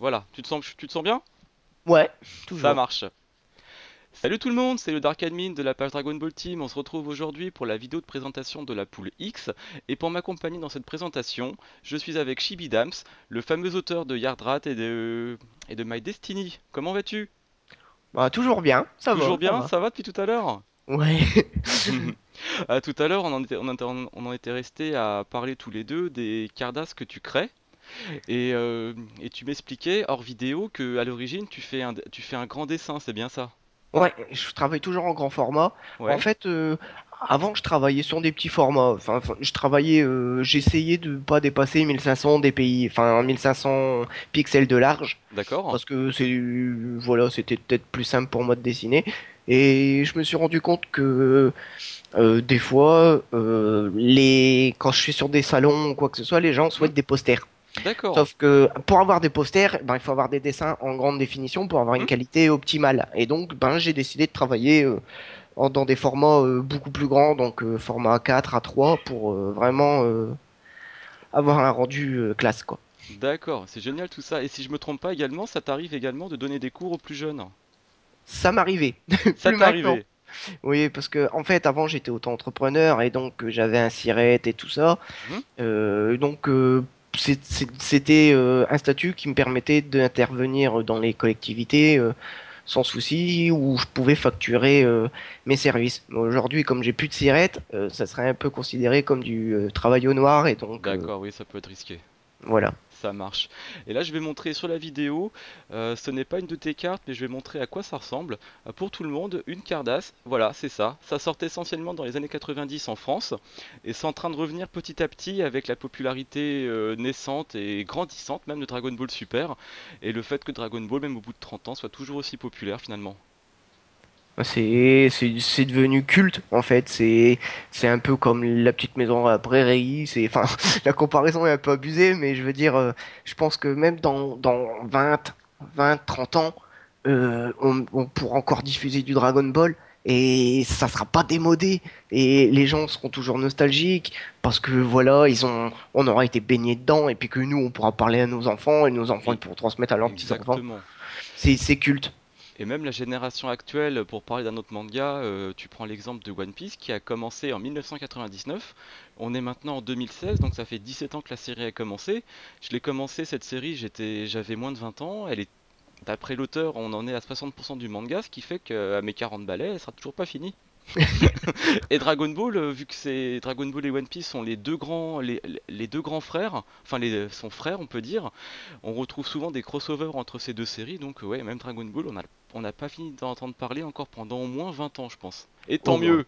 Voilà, tu te sens bien? Ouais, Ça toujours. marche. Salut tout le monde, c'est le Dark Admin de la page Dragon Ball Team. On se retrouve aujourd'hui pour la vidéo de présentation de la poule X. Et pour m'accompagner dans cette présentation, je suis avec Shibidams, le fameux auteur de Yardrat et de My Destiny. Comment vas-tu? Bah, toujours bien, ça Toujours va, ça bien? va. Ça va depuis tout à l'heure? Ouais. Tout à l'heure, on en était resté à parler tous les deux des Cardass que tu crées. Et tu m'expliquais hors vidéo que à l'origine tu fais un grand dessin, c'est bien ça? Ouais, je travaille toujours en grand format. En Ouais, fait, avant, je travaillais sur des petits formats. J'essayais de pas dépasser 1500 dpi, enfin 1500 pixels de large, d'accord. parce que voilà, c'était peut-être plus simple pour moi de dessiner. Et je me suis rendu compte que des fois, quand je suis sur des salons ou quoi que ce soit, les gens Hmm, souhaitent des posters. d'accord. Sauf que pour avoir des posters, ben, il faut avoir des dessins en grande définition pour avoir une Hmm, qualité optimale. Et donc, ben, j'ai décidé de travailler dans des formats beaucoup plus grands, donc format A4, A3, pour vraiment avoir un rendu classe, quoi. d'accord, c'est génial tout ça. Et si je me trompe pas également, ça t'arrive également de donner des cours aux plus jeunes. Ça m'arrivait, Ça plus t'est maintenant. arrivé. Oui, parce que en fait, avant, j'étais auto-entrepreneur et donc j'avais un siret et tout ça. Mhm, Donc, c'était un statut qui me permettait d'intervenir dans les collectivités sans souci, où je pouvais facturer mes services. Mais aujourd'hui, comme j'ai plus de sirette, ça serait un peu considéré comme du travail au noir, et donc d'accord, oui, ça peut être risqué. voilà. Ça marche. Et là, je vais montrer sur la vidéo, ce n'est pas une de tes cartes, mais je vais montrer à quoi ça ressemble. Pour tout le monde, une Cardass, voilà, c'est ça. Ça sortait essentiellement dans les années 90 en France, et c'est en train de revenir petit à petit avec la popularité naissante et grandissante même de Dragon Ball Super, et le fait que Dragon Ball, même au bout de 30 ans, soit toujours aussi populaire finalement. C'est devenu culte en fait. C'est un peu comme la petite maison à la prairie. Enfin, la comparaison est un peu abusée, mais je veux dire, je pense que même dans 30 ans, on pourra encore diffuser du Dragon Ball et ça sera pas démodé et les gens seront toujours nostalgiques parce que voilà, on aura été baigné dedans et puis que nous, on pourra parler à nos enfants et nos enfants ils Et pourront transmettre à leurs petits enfants. exactement. C'est culte. Et même la génération actuelle, pour parler d'un autre manga, tu prends l'exemple de One Piece qui a commencé en 1999. On est maintenant en 2016, donc ça fait 17 ans que la série a commencé. Je l'ai commencé cette série, j'avais moins de 20 ans. D'après l'auteur, on en est à 60% du manga, ce qui fait qu'à mes 40 balais, elle sera toujours pas finie. Et Dragon Ball, vu que c'est Dragon Ball et One Piece sont les deux grands frères, enfin son frère on peut dire, on retrouve souvent des crossovers entre ces deux séries, donc ouais, même Dragon Ball, on n'a pas fini d'en entendre parler encore pendant au moins 20 ans, je pense. Et tant Oh bah. mieux!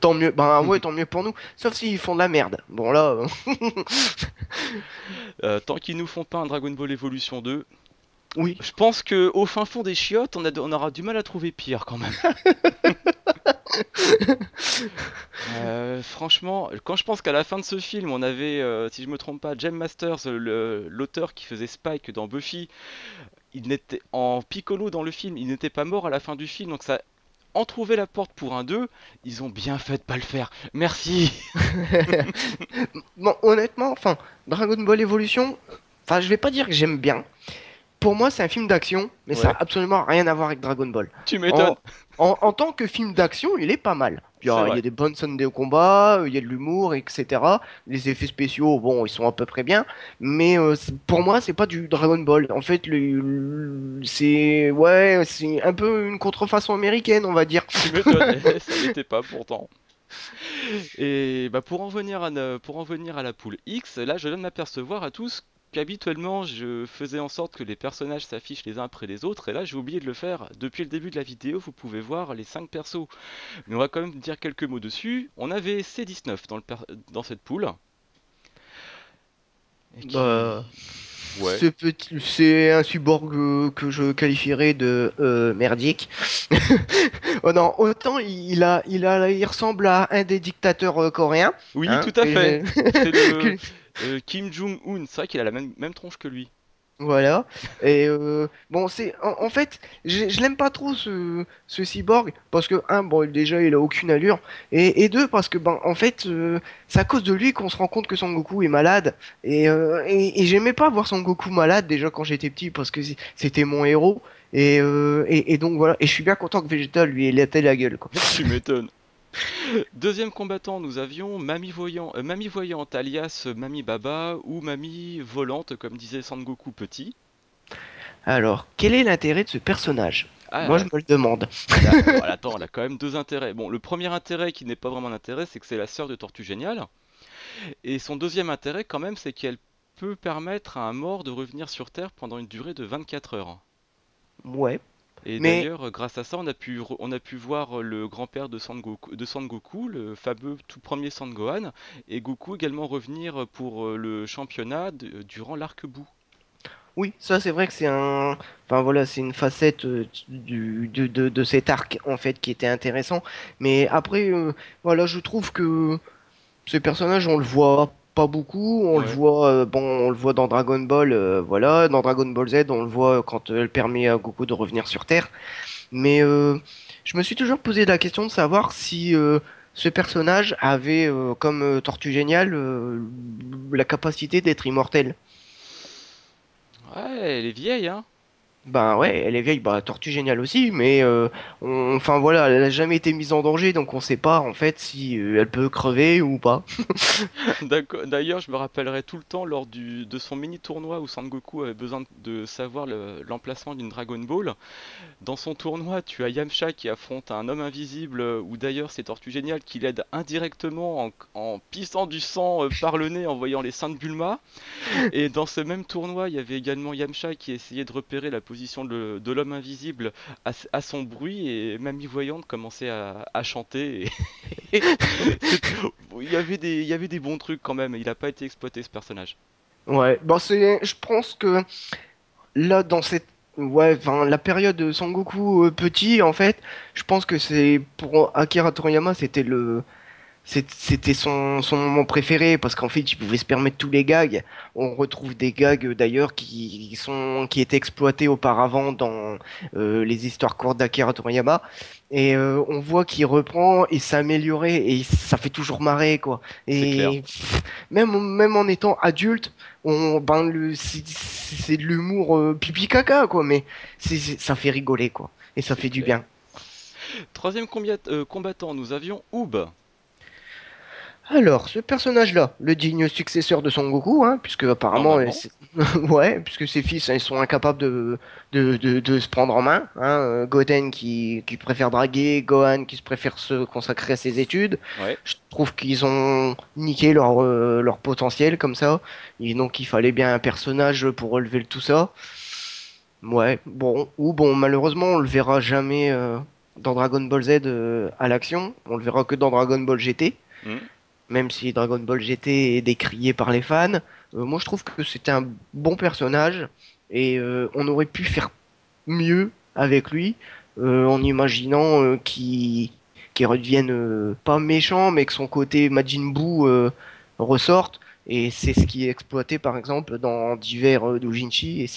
Tant mieux, ben ouais, tant mieux pour nous. Sauf s'ils font de la merde. Bon là, Tant qu'ils nous font pas un Dragon Ball Evolution 2, oui. je pense que au fin fond des chiottes, on aura du mal à trouver pire quand même. Franchement, quand je pense qu'à la fin de ce film, on avait, si je me trompe pas, Jem Masters, l'auteur qui faisait Spike dans Buffy, il n'était en Piccolo dans le film, il n'était pas mort à la fin du film, donc ça entrouvait la porte pour un 2. Ils ont bien fait de pas le faire. Merci. Bon, honnêtement, enfin, Dragon Ball Evolution, enfin, je vais pas dire que j'aime bien. Pour moi, c'est un film d'action, mais ça Ouais, a absolument rien à voir avec Dragon Ball. tu En, m'étonnes. en tant que film d'action, il est pas mal. C'est Il y vrai. a des bonnes scènes de combat, il y a de l'humour, etc. Les effets spéciaux, bon, ils sont à peu près bien, mais pour moi, c'est pas du Dragon Ball. En fait, c'est un peu une contrefaçon américaine, on va dire. Tu m'étonnes. Eh, ça l'était pas pourtant. Et bah pour en venir à la poule X, là je viens de m'apercevoir à tous qu'habituellement je faisais en sorte que les personnages s'affichent les uns après les autres, et là j'ai oublié de le faire. Depuis le début de la vidéo, vous pouvez voir les 5 persos. Mais on va quand même dire quelques mots dessus. On avait C19 dans cette poule. Et Bah, qui... Ouais. c'est un cyborg que je qualifierais de merdique. Oh non, autant il ressemble à un des dictateurs coréens, Oui, hein, tout à fait. C'est le que- Kim Jong-un. C'est vrai qu'il a la même tronche que lui. Voilà. Et bon, en fait, je l'aime pas trop ce cyborg parce que un, bon, déjà, il a aucune allure, et deux, parce que ben, en fait, c'est à cause de lui qu'on se rend compte que Son Goku est malade. Et j'aimais pas voir Son Goku malade déjà quand j'étais petit parce que c'était mon héros. Et donc voilà. Et je suis bien content que Vegeta lui ait éclaté la gueule, quoi. Tu m'étonnes. Deuxième combattant, nous avions Mamie Voyante, alias Mamie Baba, ou Mamie Volante, comme disait Sangoku petit. Alors, quel est l'intérêt de ce personnage? Moi, je Ah, me le demande. voilà, attends, elle a quand même deux intérêts. Bon, le premier intérêt, qui n'est pas vraiment un intérêt, c'est que c'est la sœur de Tortue Géniale. Et son deuxième intérêt, quand même, c'est qu'elle peut permettre à un mort de revenir sur Terre pendant une durée de 24 heures. Ouais. Et Mais d'ailleurs, grâce à ça, on a pu voir le grand-père de Sangoku, le fameux tout premier Sangohan, et Goku également revenir pour le championnat durant l'arc-bout. oui, ça c'est vrai que c'est un, enfin voilà, c'est une facette de cet arc en fait qui était intéressant. Mais après, voilà, je trouve que ce personnage, on le voit pas beaucoup. On le Ouais. voit, bon, on le voit dans Dragon Ball, voilà, dans Dragon Ball Z, on le voit quand elle permet à Goku de revenir sur Terre. Mais je me suis toujours posé la question de savoir si ce personnage avait, comme Tortue Géniale, la capacité d'être immortel. Ouais, elle est vieille, hein. Ben ouais, elle est vieille, bah Tortue Géniale aussi, mais enfin voilà, elle a jamais été mise en danger, donc on sait pas en fait si elle peut crever ou pas. D'ailleurs, je me rappellerai tout le temps de son mini tournoi où Sangoku avait besoin de savoir l'emplacement d'une Dragon Ball. Dans son tournoi, tu as Yamcha qui affronte un homme invisible, ou d'ailleurs c'est Tortue Géniale qui l'aide indirectement en pissant du sang par le nez en voyant les seins de Bulma. Et dans ce même tournoi, il y avait également Yamcha qui essayait de repérer la position de l'homme invisible à son bruit, et Mamie Voyante commençait à chanter. Il y avait des bons trucs quand même, il n'a pas été exploité ce personnage. Ouais, bon c'est, je pense que là dans cette, ouais, enfin la période de Sangoku petit en fait, je pense que c'est pour Akira Toriyama c'était c'était son moment préféré parce qu'en fait, il pouvait se permettre tous les gags. On retrouve des gags d'ailleurs qui étaient exploités auparavant dans les histoires courtes d'Akira Toriyama. Et on voit qu'il reprend et s'améliorer et ça fait toujours marrer quoi. C'est clair. Et même en étant adulte, ben c'est de l'humour pipi caca quoi, mais ça fait rigoler quoi et ça C'est fait du clair. bien. Troisième combattant, nous avions Oob. Alors, ce personnage-là, le digne successeur de Son Goku, hein, puisque apparemment, Normalement. ouais, puisque ses fils, hein, ils sont incapables de se prendre en main, hein, Goten qui préfère draguer, Gohan qui se préfère se consacrer à ses études. Ouais. Je trouve qu'ils ont niqué leur potentiel comme ça, et donc il fallait bien un personnage pour relever tout ça. Ouais, bon, ou bon, malheureusement, on le verra jamais dans Dragon Ball Z à l'action, on le verra que dans Dragon Ball GT. Hmm. Même si Dragon Ball GT est décrié par les fans, moi je trouve que c'était un bon personnage et on aurait pu faire mieux avec lui en imaginant qu'il redevienne pas méchant mais que son côté Majin Buu ressorte et c'est ce qui est exploité par exemple dans divers doujinshi et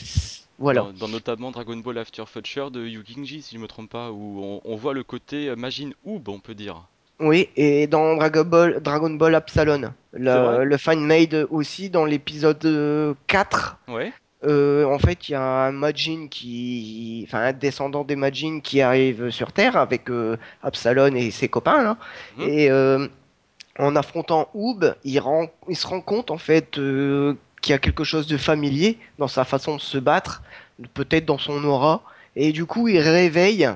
voilà. Dans notamment Dragon Ball After Future de Yu Ginji, si je me trompe pas, où on voit le côté Majin Oob, on peut dire. Oui, et dans Dragon Ball Absalon, C'est vrai? le fan made aussi dans l'épisode 4. Ouais. En fait, il y a un Majin enfin un descendant des Majin qui arrive sur Terre avec Absalon et ses copains là. Hmm. Et en affrontant Oob, il se rend compte en fait qu'il y a quelque chose de familier dans sa façon de se battre, peut-être dans son aura. Et du coup, il réveille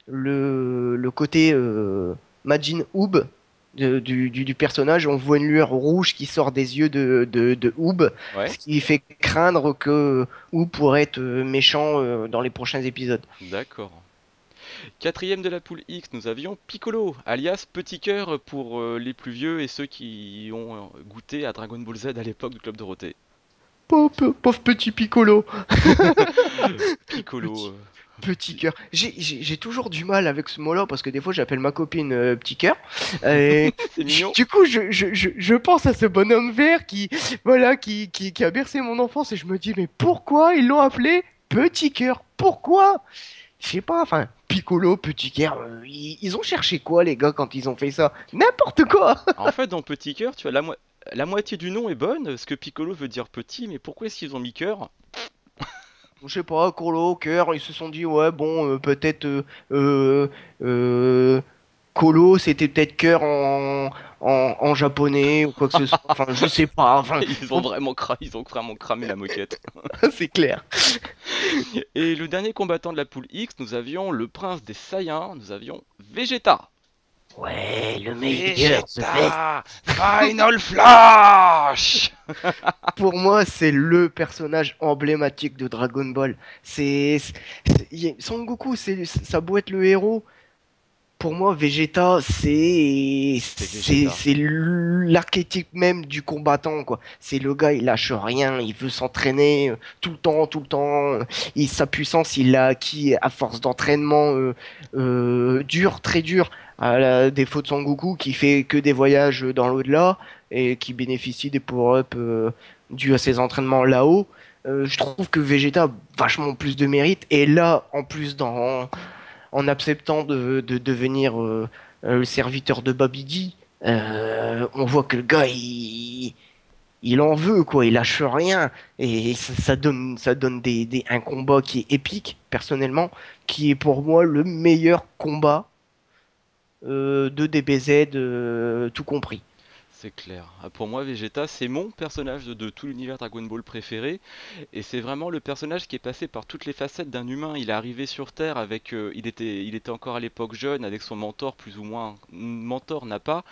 le côté Majin Oob du personnage. On voit une lueur rouge qui sort des yeux de Oob, Ouais. ce qui fait craindre que Oob pourrait être méchant dans les prochains épisodes. D'accord. Quatrième de la poule X, nous avions Piccolo, alias Petit Cœur pour les plus vieux et ceux qui ont goûté à Dragon Ball Z à l'époque du Club Dorothée. Pauvre petit Piccolo. Piccolo. Petit. Petit cœur. J'ai toujours du mal avec ce mot-là parce que des fois j'appelle ma copine petit cœur. Et C'est mignon. du coup, je pense à ce bonhomme vert qui, voilà, qui a bercé mon enfance et je me dis, mais pourquoi ils l'ont appelé petit cœur? Pourquoi? Je sais pas, enfin, Piccolo, petit cœur, ils ont cherché quoi les gars quand ils ont fait ça? N'importe quoi! En fait, dans Petit Cœur, tu as la moitié du nom est bonne, parce que Piccolo veut dire petit, mais pourquoi est-ce qu'ils ont mis cœur? Je sais pas, Colo, cœur, ils se sont dit, ouais, bon, peut-être euh, euh, Colo, c'était peut-être cœur en japonais ou quoi que ce soit. Enfin, je sais pas, enfin, Ils ont vraiment cramé la moquette. c'est clair. Et le dernier combattant de la poule X, nous avions le prince des Saiyans, nous avions Vegeta. Ouais, le meilleur, the best. Vegeta! Final Flash! Pour moi, c'est le personnage emblématique de Dragon Ball. Son Goku, ça a beau être le héros. Pour moi, Vegeta, C'est Vegeta. c'est l'archétype même du combattant, quoi. C'est le gars, il lâche rien, il veut s'entraîner tout le temps, tout le temps. Sa puissance, il l'a acquis à force d'entraînement dur, très dur, à la défaut de Son Goku qui fait que des voyages dans l'au-delà et qui bénéficie des power-ups dus à ses entraînements là-haut. Je trouve que Vegeta a vachement plus de mérite. Et là, en plus, en acceptant de devenir le serviteur de Babidi, on voit que le gars, il en veut, quoi, il lâche rien. Et ça donne un combat qui est épique, personnellement, qui est pour moi le meilleur combat de DBZ, tout compris. C'est clair. Pour moi, Vegeta, c'est mon personnage de tout l'univers Dragon Ball préféré. Et c'est vraiment le personnage qui est passé par toutes les facettes d'un humain. Il est arrivé sur Terre avec. Il était encore à l'époque jeune, avec son mentor, plus ou moins. Mentor n'a pas.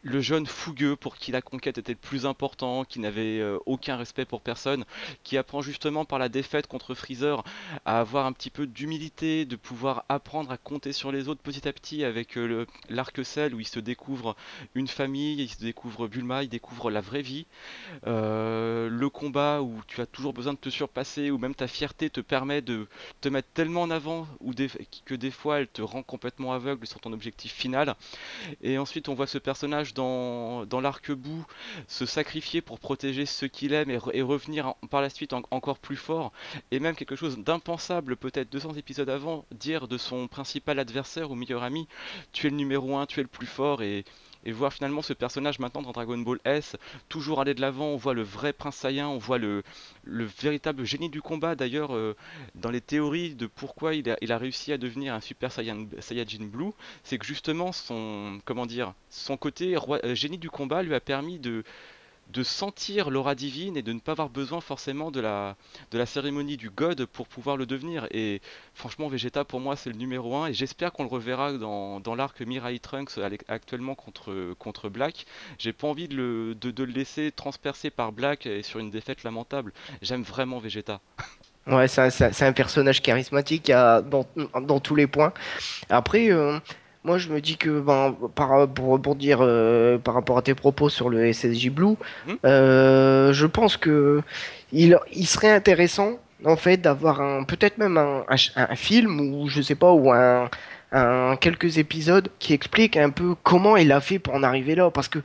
Le jeune fougueux pour qui la conquête était le plus important, qui n'avait aucun respect pour personne, qui apprend justement par la défaite contre Freezer à avoir un petit peu d'humilité, de pouvoir apprendre à compter sur les autres petit à petit avec l'arc Cell où il se découvre une famille, il se découvre Bulma, il découvre la vraie vie. Le combat où tu as toujours besoin de te surpasser, où même ta fierté te permet de te mettre tellement en avant que des fois elle te rend complètement aveugle sur ton objectif final. Et ensuite, on voit ce personnage dans l'arc-bout se sacrifier pour protéger ceux qu'il aime et revenir par la suite encore plus fort. Et même quelque chose d'impensable, peut-être 200 épisodes avant, dire de son principal adversaire ou meilleur ami, tu es le numéro un, tu es le plus fort. Et voir finalement ce personnage maintenant dans Dragon Ball S, toujours aller de l'avant, on voit le vrai Prince Saiyan, on voit le véritable génie du combat. D'ailleurs, dans les théories de pourquoi il a réussi à devenir un Super Saiyajin Blue, c'est que justement son, comment dire, son côté génie du combat lui a permis de sentir l'aura divine et de ne pas avoir besoin forcément de la cérémonie du God pour pouvoir le devenir. Et franchement, Vegeta pour moi c'est le numéro un et j'espère qu'on le reverra dans l'arc Mirai Trunks actuellement contre Black. J'ai pas envie de le laisser transpercer par Black et sur une défaite lamentable. J'aime vraiment Vegeta. Ouais, c'est un personnage charismatique dans tous les points. Après, moi je me dis que ben, pour rebondir par rapport à tes propos sur le SSJ Blue, Hmm. je pense que il serait intéressant en fait d'avoir peut-être même un film ou je sais pas ou quelques épisodes qui expliquent un peu comment il a fait pour en arriver là parce que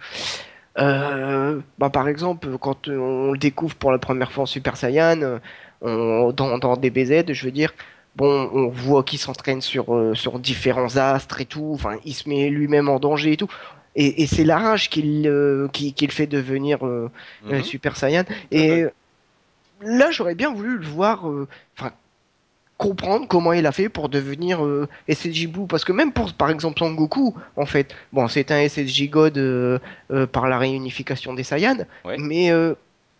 bah, par exemple quand on le découvre pour la première fois en Super Saiyan dans DBZ, je veux dire. Bon, on voit qu'il s'entraîne sur différents astres et tout. Enfin, il se met lui-même en danger et tout. Et c'est la rage qui le fait devenir Mhm. Super Saiyan. Tout à fait. Et là, j'aurais bien voulu le voir, enfin, comprendre comment il a fait pour devenir SSJ Blue. Parce que même pour, par exemple, Son Goku, en fait, bon, c'est un SSJ God par la réunification des Saiyans, Ouais, mais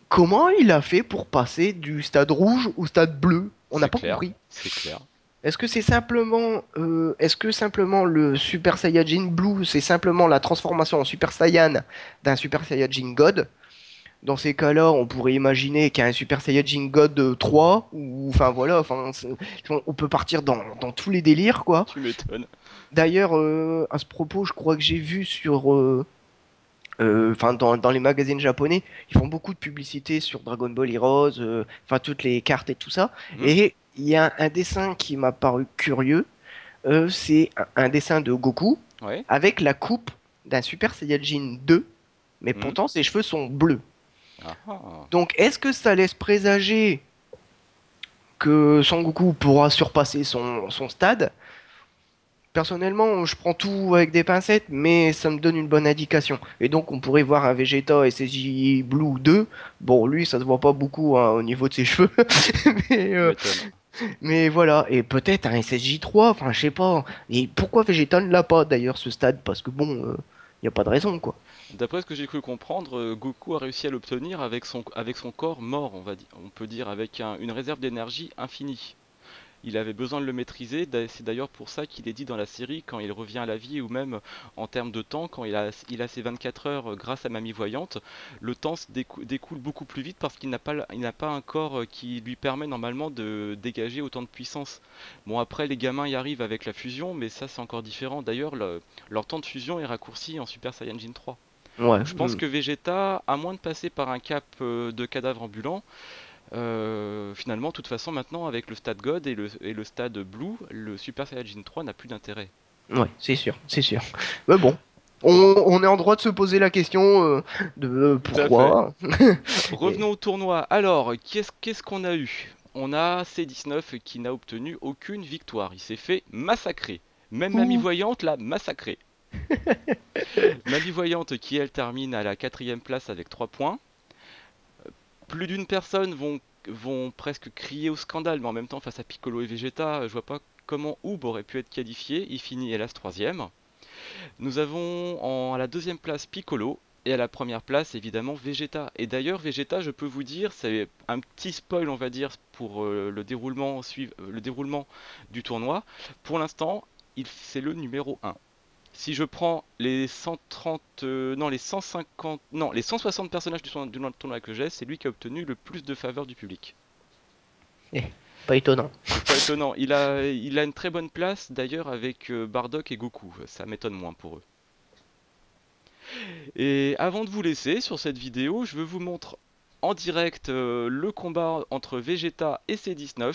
comment il a fait pour passer du stade rouge au stade bleu? On n'a c'est pas clair, compris. c'est clair. Est-ce que simplement le Super Saiyajin Blue, c'est simplement la transformation en Super Saiyan d'un Super Saiyajin God? Dans ces cas-là, on pourrait imaginer qu'il y a un Super Saiyajin God 3, ou enfin voilà, on peut partir dans tous les délires, quoi. Tu m'étonnes. D'ailleurs, à ce propos, je crois que j'ai vu enfin dans les magazines japonais, ils font beaucoup de publicité sur Dragon Ball Heroes, enfin toutes les cartes et tout ça. Mhm. Et il y a un dessin qui m'a paru curieux. C'est un dessin de Goku Ouais. avec la coupe d'un Super Saiyajin 2, mais Hmm. pourtant ses cheveux sont bleus. Ah ah. Donc est-ce que ça laisse présager que Son Goku pourra surpasser son stade? Personnellement, je prends tout avec des pincettes, mais ça me donne une bonne indication. Et donc, on pourrait voir un Vegeta SSJ Blue 2. Bon, lui, ça se voit pas beaucoup hein, au niveau de ses cheveux. Mais, Tu m'étonnes. mais voilà. Et peut-être un SSJ 3, enfin, je sais pas. Et pourquoi Vegeta ne l'a pas d'ailleurs, ce stade? Parce que bon, il n'y a pas de raison, quoi. D'après ce que j'ai cru comprendre, Goku a réussi à l'obtenir avec son corps mort, on peut dire, avec une réserve d'énergie infinie. Il avait besoin de le maîtriser, c'est d'ailleurs pour ça qu'il est dit dans la série, quand il revient à la vie, ou même en termes de temps, quand il a ses 24 heures grâce à Mamie Voyante, le temps découle beaucoup plus vite parce qu'il il n'a pas un corps qui lui permet normalement de dégager autant de puissance. Bon après les gamins y arrivent avec la fusion, mais ça c'est encore différent. D'ailleurs leur temps de fusion est raccourci en Super Saiyan 3. Ouais. Donc je pense que Vegeta, à moins de passer par un cap de cadavre ambulant, finalement, de toute façon, maintenant, avec le stade God et le stade Blue, le Super Saiyajin 3 n'a plus d'intérêt. Ouais, c'est sûr, c'est sûr. Mais bon, Re- on est en droit de se poser la question de Tout à fait. pourquoi. Et- Revenons au tournoi. Alors, qu'est-ce qu'on a eu? On a C19 qui n'a obtenu aucune victoire. Il s'est fait massacrer. Même Mamie Ouh. Voyante l'a massacré. Mamie Voyante qui, elle, termine à la quatrième place avec 3 points. Plus d'une personne vont presque crier au scandale, mais en même temps, face à Piccolo et Vegeta, je vois pas comment Oob aurait pu être qualifié. Il finit hélas troisième. Nous avons à la deuxième place Piccolo et à la première place évidemment Vegeta. Et d'ailleurs Vegeta, je peux vous dire, c'est un petit spoil on va dire pour le déroulement du tournoi. Pour l'instant, c'est le numéro un. Si je prends les 130, non les 150, non les 160 personnages du tournoi que j'ai, c'est lui qui a obtenu le plus de faveur du public. eh, Pas étonnant. C'est pas étonnant. Il a une très bonne place d'ailleurs avec Bardock et Goku. Ça m'étonne moins pour eux. Et avant de vous laisser sur cette vidéo, je veux vous montrer en direct le combat entre Vegeta et C19.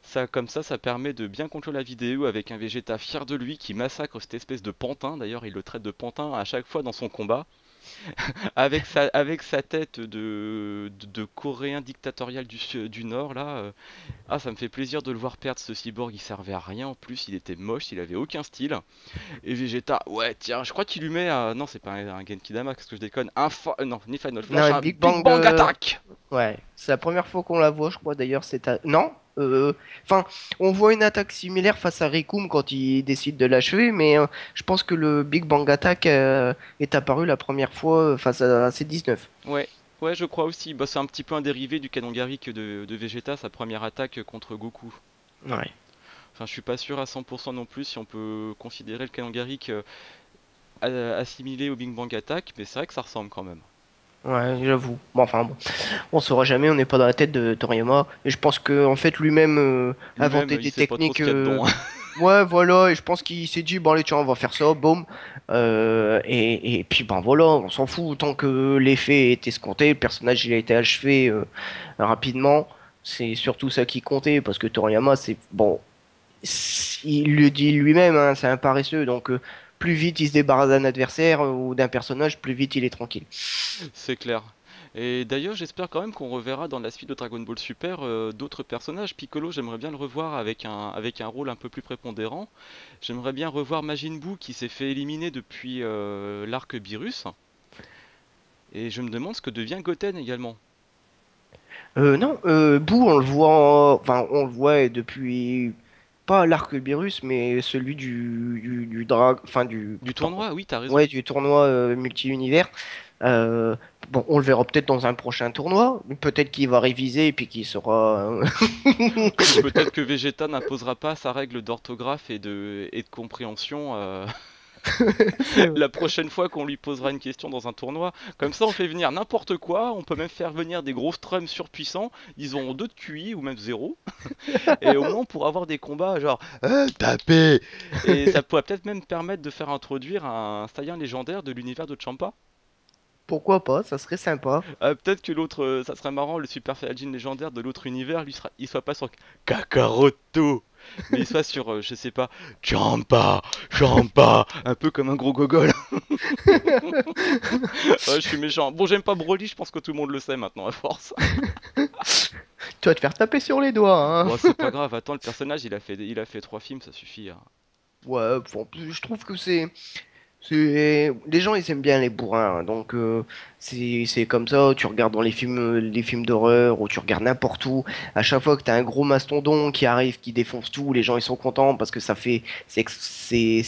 Ça, comme ça permet de bien conclure la vidéo avec un Vegeta fier de lui qui massacre cette espèce de pantin. D'ailleurs, il le traite de pantin à chaque fois dans son combat. Avec sa tête de Coréen dictatorial du Nord, là. Ah, ça me fait plaisir de le voir perdre ce cyborg. Il servait à rien en plus. Il était moche, il avait aucun style. Et Vegeta, ouais, tiens, je crois qu'il lui met. Non, c'est pas un Genki Dama, qu'est-ce que je déconne. Non, ni Final Non, Flash, un un Big Big Bang. Bang Attack! Ouais, c'est la première fois qu'on la voit, je crois d'ailleurs. Non? Enfin, on voit une attaque similaire face à Rikum quand il décide de l'achever, mais je pense que le Big Bang Attack est apparu la première fois face à C19. Ouais, ouais, je crois aussi. Bah, c'est un petit peu un dérivé du canon Garrick de Vegeta, sa première attaque contre Goku. Ouais. Enfin, je suis pas sûr à 100% non plus si on peut considérer le canon Garrick assimilé au Big Bang Attack, mais c'est vrai que ça ressemble quand même. Ouais, j'avoue. Bon, enfin, bon. On saura jamais, on n'est pas dans la tête de Toriyama. Et je pense que en fait lui-même Lui-même, inventait il des sait pas trop techniques. ce qu'il y a dedans. Ouais, voilà. Et je pense qu'il s'est dit, bon allez, tiens, on va faire ça, boum. Et puis ben voilà, on s'en fout tant que l'effet est escompté, le personnage il a été achevé rapidement. C'est surtout ça qui comptait parce que Toriyama, c'est bon, il le dit lui-même, hein, c'est un paresseux. Donc plus vite il se débarrasse d'un adversaire ou d'un personnage, plus vite il est tranquille. C'est clair. Et d'ailleurs, j'espère quand même qu'on reverra dans la suite de Dragon Ball Super d'autres personnages. Piccolo, j'aimerais bien le revoir avec un rôle un peu plus prépondérant. J'aimerais bien revoir Majin Buu qui s'est fait éliminer depuis l'arc Beerus. Et je me demande ce que devient Goten également. Non, Boo, on le voit, enfin, on le voit depuis pas l'arc-Virus, mais celui du drag, enfin Du pardon, tournoi, oui, t'as raison. ouais, du tournoi multi-univers. Euh, bon, on le verra peut-être dans un prochain tournoi. Peut-être qu'il va réviser et puis qu'il sera. Ou peut-être que Vegeta n'imposera pas sa règle d'orthographe et de compréhension C'est vrai. la prochaine fois qu'on lui posera une question dans un tournoi. Comme ça, on fait venir n'importe quoi. On peut même faire venir des gros strums surpuissants. Ils ont 2 de QI ou même zéro. Et au moins, on pourra avoir des combats genre taper. Et ça pourrait peut-être même permettre de faire introduire un Saiyan légendaire de l'univers de Champa. Pourquoi pas, ça serait sympa. Peut-être que l'autre, ça serait marrant, le Super Saiyajin légendaire de l'autre univers, il soit pas sur Kakaroto, mais il soit sur, je sais pas, Champa, Champa, un peu comme un gros gogol. Ouais, je suis méchant. Bon, j'aime pas Broly, je pense que tout le monde le sait maintenant à force. Tu vas te faire taper sur les doigts, Bon, hein. c'est pas grave, attends, le personnage, il a fait 3 films, ça suffit, hein. Ouais, bon, je trouve que les gens ils aiment bien les bourrins, hein, donc c'est comme ça. Tu regardes dans les films d'horreur ou tu regardes n'importe où. À chaque fois que t'as un gros mastodon qui arrive, qui défonce tout, les gens ils sont contents parce que c'est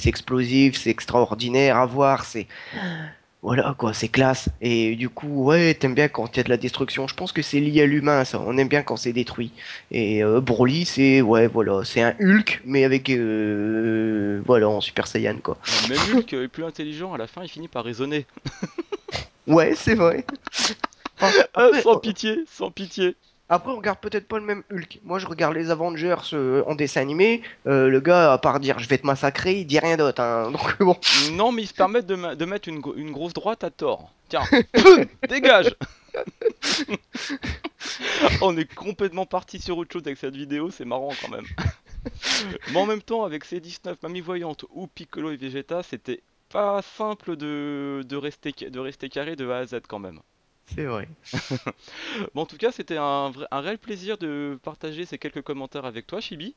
explosif, c'est extraordinaire à voir, c'est voilà quoi, c'est classe. Et du coup, ouais, t'aimes bien quand il y a de la destruction. Je pense que c'est lié à l'humain, ça. On aime bien quand c'est détruit. Et Broly, c'est ouais, voilà, c'est un Hulk, mais avec voilà, en Super Saiyan quoi. Même Hulk est plus intelligent, à la fin, il finit par raisonner. Ouais, c'est vrai. Enfin, Sans pitié, sans pitié. après, on regarde peut-être pas le même Hulk. Moi, je regarde les Avengers en dessin animé. Le gars, à part dire je vais te massacrer, il dit rien d'autre, hein. Donc bon. Non, mais ils se permettent de mettre une grosse droite à tort. Tiens, dégage. On est complètement parti sur autre chose avec cette vidéo, c'est marrant quand même. Mais en même temps, avec ces 19 Mamie Voyante ou Piccolo et Vegeta, c'était pas simple de rester carré de A à Z quand même. C'est vrai. Bon, en tout cas, c'était un réel plaisir de partager ces quelques commentaires avec toi, Chibi.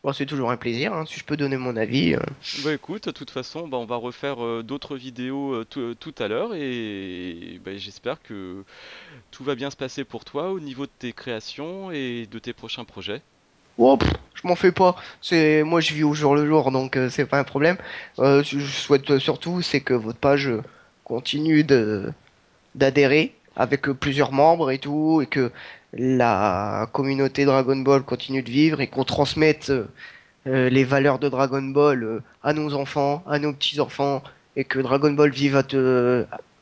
Bon, c'est toujours un plaisir, hein, si je peux donner mon avis. Bah écoute, de toute façon, bah, on va refaire d'autres vidéos tout à l'heure et bah, j'espère que tout va bien se passer pour toi au niveau de tes créations et de tes prochains projets. Oh, je m'en fais pas. C'est moi, je vis au jour le jour, donc c'est pas un problème. Je souhaite surtout, c'est que votre page continue de d'adhérer avec plusieurs membres et tout, et que la communauté Dragon Ball continue de vivre et qu'on transmette les valeurs de Dragon Ball à nos enfants, à nos petits-enfants, et que Dragon Ball vive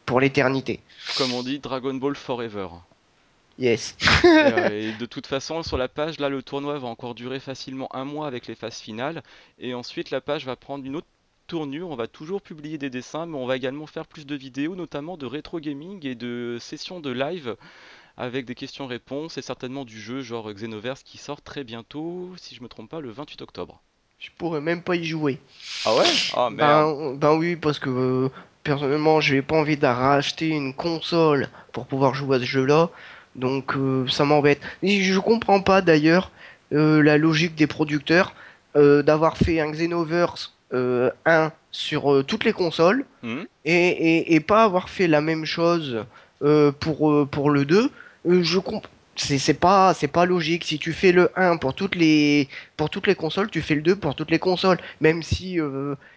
pour l'éternité. Comme on dit, Dragon Ball Forever. Yes. Et de toute façon, sur la page, là, le tournoi va encore durer facilement un mois avec les phases finales. Et ensuite, la page va prendre une autre tournure. On va toujours publier des dessins, mais on va également faire plus de vidéos, notamment de rétro gaming et de sessions de live avec des questions-réponses et certainement du jeu genre Xenoverse qui sort très bientôt, si je me trompe pas, le 28 octobre. Je pourrais même pas y jouer. Ah ouais? Ah merde. Ben oui, parce que personnellement, j'ai pas envie de racheter une console pour pouvoir jouer à ce jeu-là. Donc ça m'embête. Et je comprends pas d'ailleurs la logique des producteurs d'avoir fait un Xenoverse 1 sur toutes les consoles Hmm. et pas avoir fait la même chose pour le 2. Je comprends. C'est pas logique. Si tu fais le 1 pour toutes les consoles, tu fais le 2 pour toutes les consoles. Même si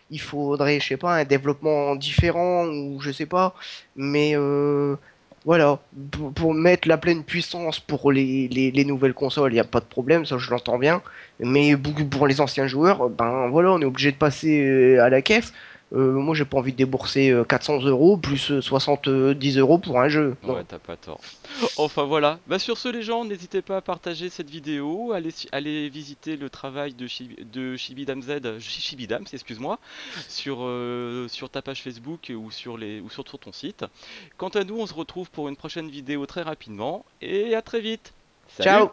il faudrait, je sais pas, un développement différent ou je sais pas. Mais voilà, pour mettre la pleine puissance pour les nouvelles consoles, il n'y a pas de problème, ça je l'entends bien. Mais pour les anciens joueurs, ben voilà, on est obligé de passer à la caisse. Moi, j'ai pas envie de débourser 400 euros plus 70 euros pour un jeu. Ouais, Non. t'as pas tort. Enfin voilà. Bah sur ce les gens, n'hésitez pas à partager cette vidéo, allez visiter le travail de Shibidam Z, Shibidams, excuse-moi, sur ta page Facebook ou sur ton site. Quant à nous, on se retrouve pour une prochaine vidéo très rapidement et à très vite. Salut! Ciao!